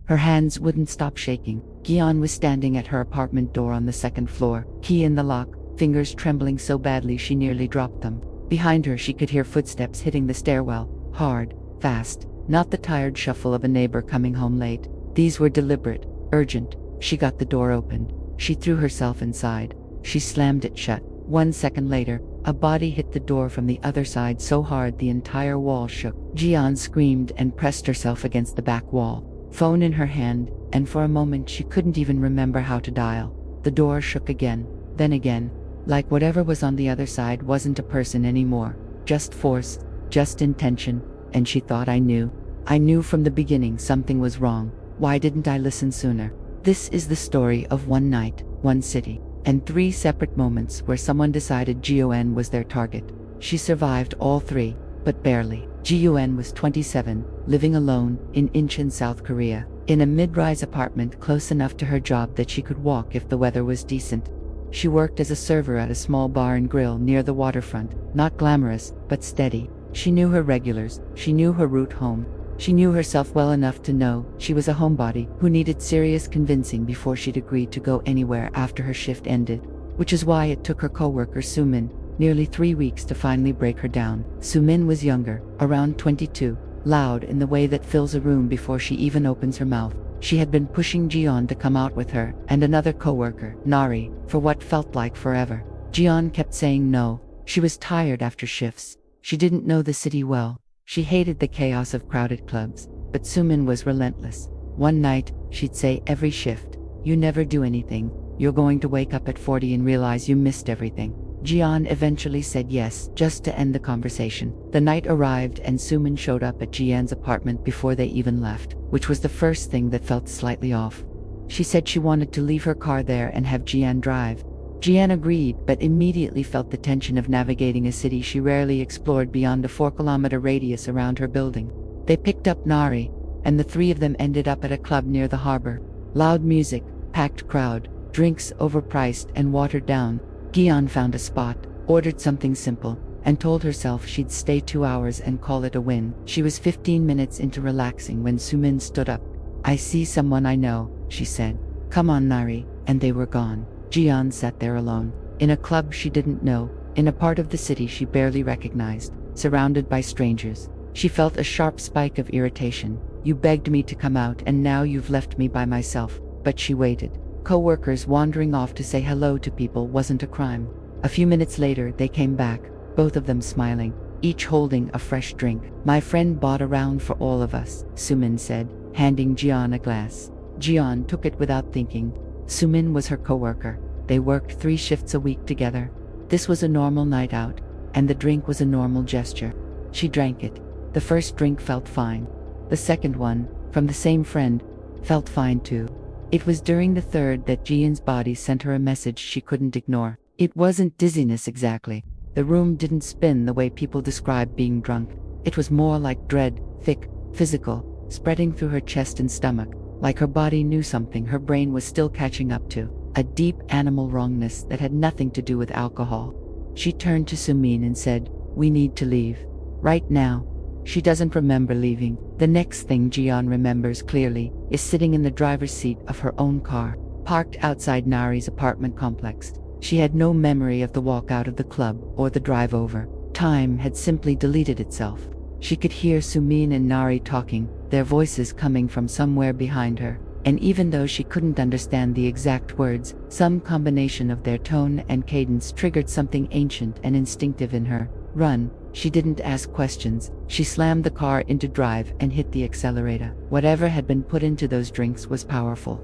Her hands wouldn't stop shaking. Gian was standing at her apartment door on the second floor, key in the lock, fingers trembling so badly she nearly dropped them. Behind her she could hear footsteps hitting the stairwell, hard, fast, not the tired shuffle of a neighbor coming home late. These were deliberate, urgent. She got the door open. She threw herself inside. She slammed it shut. 1 second later, a body hit the door from the other side so hard the entire wall shook. Gian screamed and pressed herself against the back wall, phone in her hand, and for a moment she couldn't even remember how to dial. The door shook again, then again, like whatever was on the other side wasn't a person anymore, just force, just intention, and she thought, I knew from the beginning something was wrong. Why didn't I listen sooner? This is the story of one night, one city, and 3 separate moments where someone decided Gon was their target. She survived all 3, but barely. Gon was 27, living alone in Incheon, South Korea, in a mid-rise apartment close enough to her job that she could walk if the weather was decent. She worked as a server at a small bar and grill near the waterfront, not glamorous, but steady. She knew her regulars, she knew her route home. She knew herself well enough to know she was a homebody who needed serious convincing before she'd agree to go anywhere after her shift ended, which is why it took her coworker Sumin nearly 3 weeks to finally break her down. Sumin was younger, around 22, loud in the way that fills a room before she even opens her mouth. She had been pushing Jion to come out with her and another coworker, Nari, for what felt like forever. Jion kept saying no. She was tired after shifts. She didn't know the city well. She hated the chaos of crowded clubs, but Sumin was relentless. One night, she'd say every shift, "You never do anything. You're going to wake up at 40 and realize you missed everything." Jian eventually said yes, just to end the conversation. The night arrived and Sumin showed up at Jian's apartment before they even left, which was the first thing that felt slightly off. She said she wanted to leave her car there and have Jian drive. Jian agreed, but immediately felt the tension of navigating a city she rarely explored beyond a 4-kilometer radius around her building. They picked up Nari, and the 3 of them ended up at a club near the harbor. Loud music, packed crowd, drinks overpriced and watered down. Gian found a spot, ordered something simple, and told herself she'd stay 2 hours and call it a win. She was 15 minutes into relaxing when Sumin stood up. "I see someone I know," she said. "Come on, Nari," and they were gone. Jian sat there alone, in a club she didn't know, in a part of the city she barely recognized, surrounded by strangers. She felt a sharp spike of irritation. "You begged me to come out and now you've left me by myself." But she waited. Co-workers wandering off to say hello to people wasn't a crime. A few minutes later they came back, both of them smiling, each holding a fresh drink. "My friend bought a round for all of us," Sumin said, handing Jian a glass. Jian took it without thinking. Sumin was her coworker. They worked 3 shifts a week together. This was a normal night out, and the drink was a normal gesture. She drank it. The first drink felt fine. The second one, from the same friend, felt fine too. It was during the third that Jian's body sent her a message she couldn't ignore. It wasn't dizziness exactly. The room didn't spin the way people describe being drunk. It was more like dread, thick, physical, spreading through her chest and stomach. Like her body knew something her brain was still catching up to, a deep animal wrongness that had nothing to do with alcohol. She turned to Sumin and said, "We need to leave. Right now." She doesn't remember leaving. The next thing Jian remembers clearly is sitting in the driver's seat of her own car, parked outside Nari's apartment complex. She had no memory of the walk out of the club or the drive over. Time had simply deleted itself. She could hear Sumin and Nari talking, their voices coming from somewhere behind her, and even though she couldn't understand the exact words, some combination of their tone and cadence triggered something ancient and instinctive in her. Run. She didn't ask questions. She slammed the car into drive and hit the accelerator. Whatever had been put into those drinks was powerful.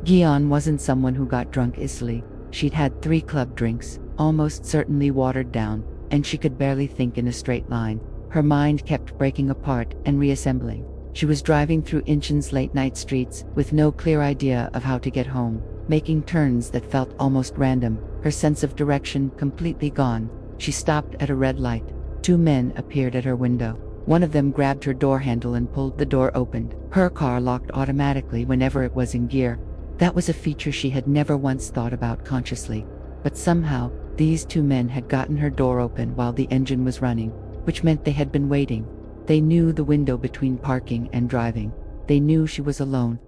Gian wasn't someone who got drunk easily. She'd had 3 club drinks, almost certainly watered down, and she could barely think in a straight line. Her mind kept breaking apart and reassembling. She was driving through Incheon's late-night streets with no clear idea of how to get home, making turns that felt almost random, her sense of direction completely gone. She stopped at a red light. 2 men appeared at her window. One of them grabbed her door handle and pulled the door open. Her car locked automatically whenever it was in gear. That was a feature she had never once thought about consciously. But somehow, these 2 men had gotten her door open while the engine was running, which meant they had been waiting. They knew the window between parking and driving. They knew she was alone.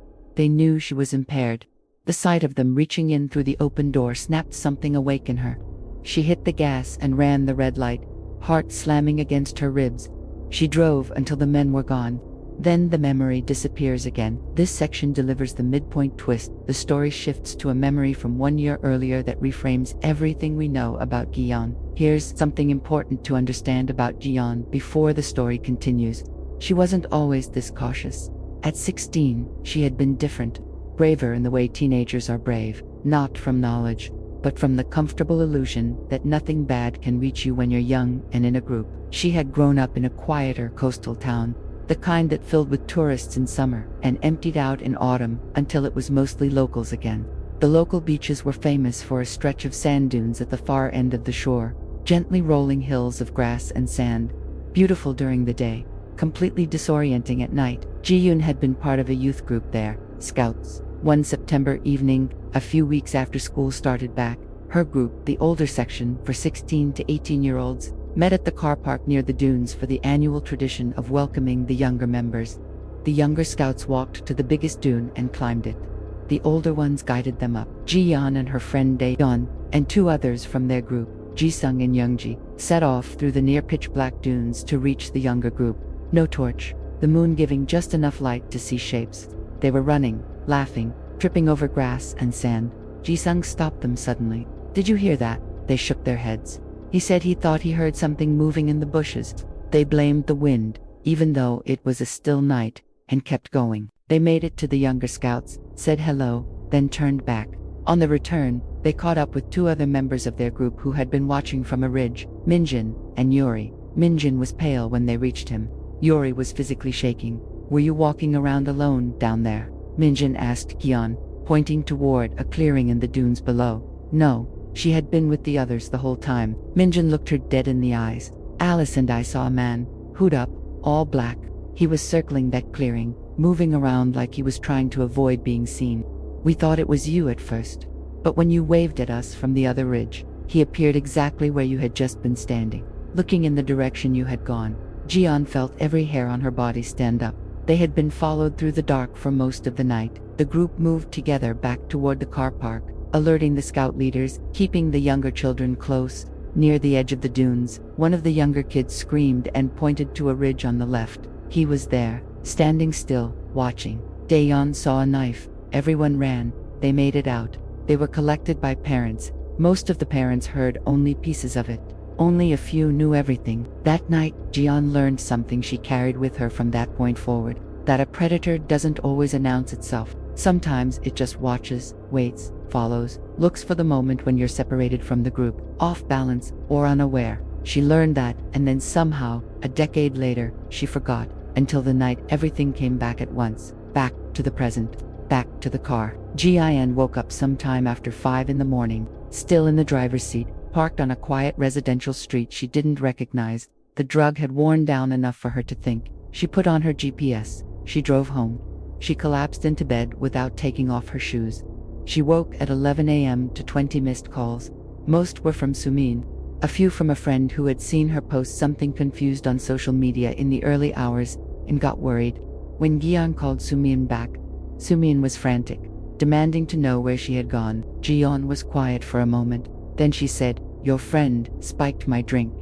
They knew she was impaired. The sight of them reaching in through the open door snapped something awake in her. She hit the gas and ran the red light, heart slamming against her ribs. She drove until the men were gone. Then the memory disappears again. This section delivers the midpoint twist. The story shifts to a memory from 1 year earlier that reframes everything we know about Gi-yeon. Here's something important to understand about Gi-yeon before the story continues. She wasn't always this cautious. At 16, she had been different, braver in the way teenagers are brave, not from knowledge, but from the comfortable illusion that nothing bad can reach you when you're young and in a group. She had grown up in a quieter coastal town, the kind that filled with tourists in summer and emptied out in autumn until it was mostly locals again. The local beaches were famous for a stretch of sand dunes at the far end of the shore, gently rolling hills of grass and sand, beautiful during the day, completely disorienting at night. Ji-yoon had been part of a youth group there, Scouts. One September evening, a few weeks after school started back, her group, the older section for 16 to 18-year-olds, met at the car park near the dunes for the annual tradition of welcoming the younger members. The younger Scouts walked to the biggest dune and climbed it. The older ones guided them up. Ji-yeon and her friend Dae-yeon, and 2 others from their group, Ji-sung and Youngji, set off through the near pitch-black dunes to reach the younger group. No torch, the moon giving just enough light to see shapes. They were running, laughing, tripping over grass and sand. Ji-sung stopped them suddenly. "Did you hear that?" They shook their heads. He said he thought he heard something moving in the bushes. They blamed the wind, even though it was a still night, and kept going. They made it to the younger Scouts, said hello, then turned back. On the return, they caught up with 2 other members of their group who had been watching from a ridge, Minjin and Yuri. Minjin was pale when they reached him. Yuri was physically shaking. "Were you walking around alone down there?" Minjin asked Gi-yeon, pointing toward a clearing in the dunes below. "No. She had been with the others the whole time." Minjin looked her dead in the eyes. "Alice and I saw a man, hood up, all black. He was circling that clearing, moving around like he was trying to avoid being seen. We thought it was you at first. But when you waved at us from the other ridge, he appeared exactly where you had just been standing, looking in the direction you had gone." Ji-yeon felt every hair on her body stand up. They had been followed through the dark for most of the night. The group moved together back toward the car park, alerting the scout leaders, keeping the younger children close. Near the edge of the dunes, one of the younger kids screamed and pointed to a ridge on the left. He was there, standing still, watching. Dae-yeon saw a knife. Everyone ran. They made it out. They were collected by parents. Most of the parents heard only pieces of it. Only a few knew everything. That night, Ji-yeon learned something she carried with her from that point forward, that a predator doesn't always announce itself. Sometimes it just watches, waits, follows, looks for the moment when you're separated from the group, off balance or unaware. She learned that, and then somehow, a decade later, she forgot, until the night everything came back at once, back to the present, back to the car. Ji-yeon woke up sometime after 5 in the morning, still in the driver's seat, parked on a quiet residential street she didn't recognize. The drug had worn down enough for her to think. She put on her GPS. She drove home. She collapsed into bed without taking off her shoes. She woke at 11 a.m. to 20 missed calls. Most were from Sumin, a few from a friend who had seen her post something confused on social media in the early hours and got worried. When Gi-yeon called Sumin back, Sumin was frantic, demanding to know where she had gone. Ji-yeon was quiet for a moment. Then she said, "Your friend spiked my drink.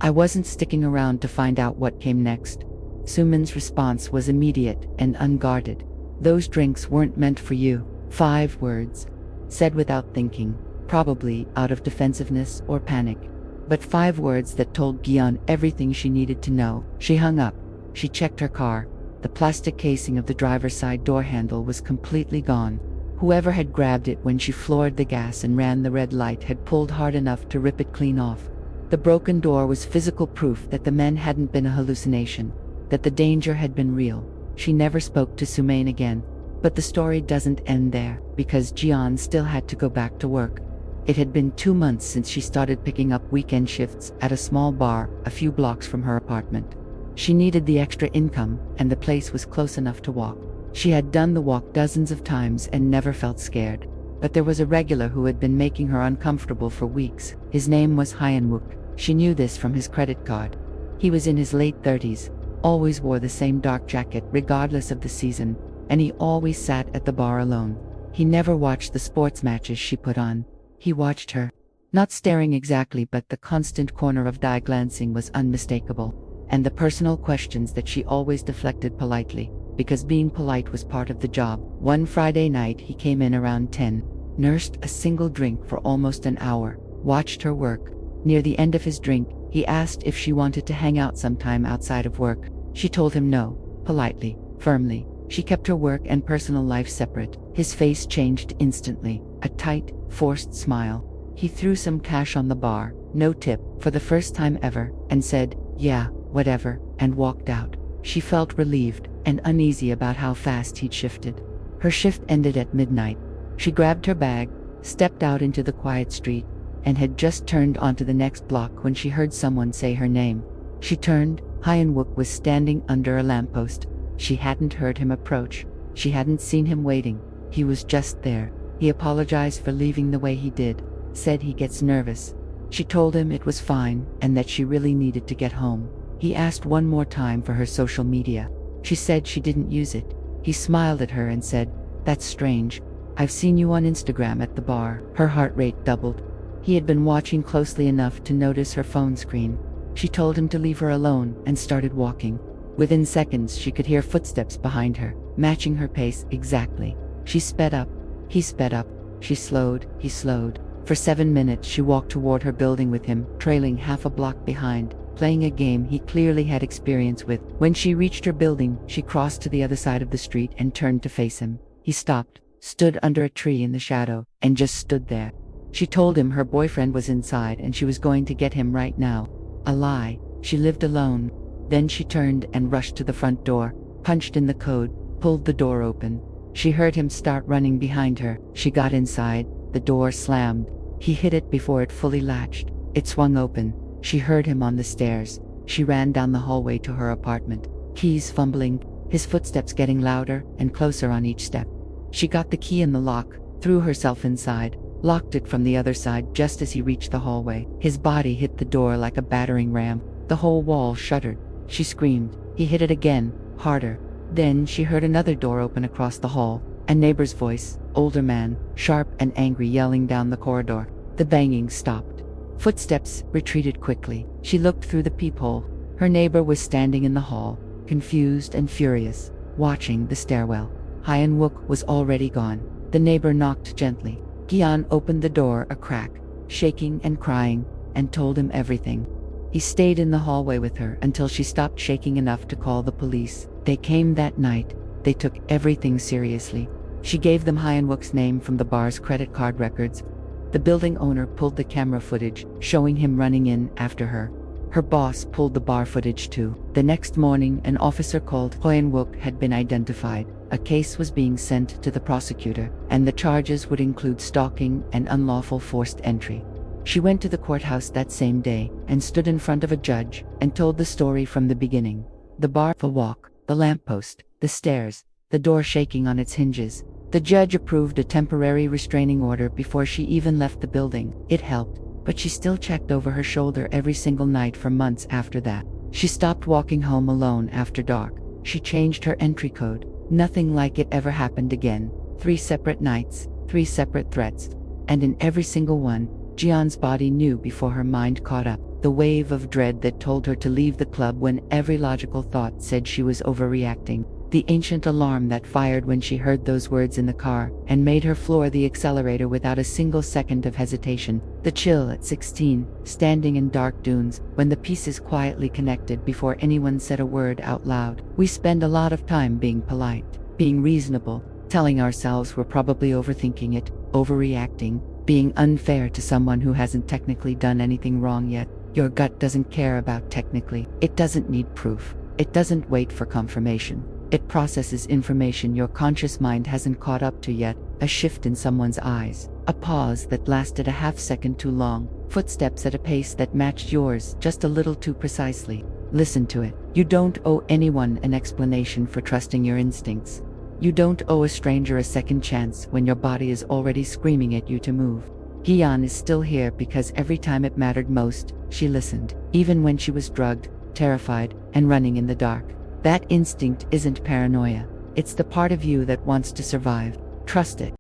I wasn't sticking around to find out what came next." Sumin's response was immediate and unguarded. "Those drinks weren't meant for you." 5 words, said without thinking, probably out of defensiveness or panic. But 5 words that told Gi-yeon everything she needed to know. She hung up. She checked her car. The plastic casing of the driver's side door handle was completely gone. Whoever had grabbed it when she floored the gas and ran the red light had pulled hard enough to rip it clean off. The broken door was physical proof that the men hadn't been a hallucination, that the danger had been real. She never spoke to Sumin again. But the story doesn't end there, because Ji-yeon still had to go back to work. It had been 2 months since she started picking up weekend shifts at a small bar a few blocks from her apartment. She needed the extra income, and the place was close enough to walk. She had done the walk dozens of times and never felt scared. But there was a regular who had been making her uncomfortable for weeks. His name was Hyun-wook. She knew this from his credit card. He was in his late 30s, always wore the same dark jacket regardless of the season, and he always sat at the bar alone. He never watched the sports matches she put on. He watched her. Not staring exactly, but the constant corner of eye glancing was unmistakable. And the personal questions that she always deflected politely, because being polite was part of the job. One Friday night he came in around 10, nursed a single drink for almost an hour, watched her work. Near the end of his drink, he asked if she wanted to hang out sometime outside of work. She told him no, politely, firmly. She kept her work and personal life separate. His face changed instantly, a tight, forced smile. He threw some cash on the bar, no tip, for the first time ever, and said, "Yeah, whatever," and walked out. She felt relieved and uneasy about how fast he'd shifted. Her shift ended at midnight. She grabbed her bag, stepped out into the quiet street, and had just turned onto the next block when she heard someone say her name. She turned. Hyun-wook was standing under a lamppost. She hadn't heard him approach. She hadn't seen him waiting. He was just there. He apologized for leaving the way he did, said he gets nervous. She told him it was fine and that she really needed to get home. He asked one more time for her social media. She said she didn't use it. He smiled at her and said, "That's strange. I've seen you on Instagram at the bar." Her heart rate doubled. He had been watching closely enough to notice her phone screen. She told him to leave her alone and started walking. Within seconds she could hear footsteps behind her, matching her pace exactly. She sped up. He sped up. She slowed. He slowed. For 7 minutes she walked toward her building with him, trailing half a block behind, playing a game he clearly had experience with. When she reached her building, she crossed to the other side of the street and turned to face him. He stopped, stood under a tree in the shadow, and just stood there. She told him her boyfriend was inside and she was going to get him right now. A lie. She lived alone. Then she turned and rushed to the front door, punched in the code, pulled the door open. She heard him start running behind her. She got inside. The door slammed. He hit it before it fully latched. It swung open. She heard him on the stairs. She ran down the hallway to her apartment, keys fumbling, his footsteps getting louder and closer on each step. She got the key in the lock, threw herself inside, locked it from the other side just as he reached the hallway. His body hit the door like a battering ram. The whole wall shuddered. She screamed. He hit it again, harder. Then she heard another door open across the hall. A neighbor's voice, older man, sharp and angry, yelling down the corridor. The banging stopped. Footsteps retreated quickly. She looked through the peephole. Her neighbor was standing in the hall, confused and furious, watching the stairwell. Hyun-wook was already gone. The neighbor knocked gently. Gion opened the door a crack, shaking and crying, and told him everything. He stayed in the hallway with her until she stopped shaking enough to call the police. They came that night. They took everything seriously. She gave them Hyun-wook's name from the bar's credit card records. The building owner pulled the camera footage, showing him running in after her. Her boss pulled the bar footage too. The next morning, an officer called Hyun-wook had been identified. A case was being sent to the prosecutor, and the charges would include stalking and unlawful forced entry. She went to the courthouse that same day and stood in front of a judge and told the story from the beginning. The bar, the walk, the lamppost, the stairs, the door shaking on its hinges. The judge approved a temporary restraining order before she even left the building. It helped, but she still checked over her shoulder every single night for months after that. She stopped walking home alone after dark. She changed her entry code. Nothing like it ever happened again. 3 separate nights, 3 separate threats. And in every single one, Jeon's body knew before her mind caught up. The wave of dread that told her to leave the club when every logical thought said she was overreacting. The ancient alarm that fired when she heard those words in the car and made her floor the accelerator without a single second of hesitation. The chill at 16, standing in dark dunes, when the pieces quietly connected before anyone said a word out loud. We spend a lot of time being polite, being reasonable, telling ourselves we're probably overthinking it, overreacting, being unfair to someone who hasn't technically done anything wrong yet. Your gut doesn't care about technically. It doesn't need proof. It doesn't wait for confirmation. It processes information your conscious mind hasn't caught up to yet. A shift in someone's eyes, a pause that lasted a half second too long, footsteps at a pace that matched yours just a little too precisely. Listen to it. You don't owe anyone an explanation for trusting your instincts. You don't owe a stranger a second chance when your body is already screaming at you to move. Gion is still here because every time it mattered most, she listened, even when she was drugged, terrified, and running in the dark. That instinct isn't paranoia. It's the part of you that wants to survive. Trust it.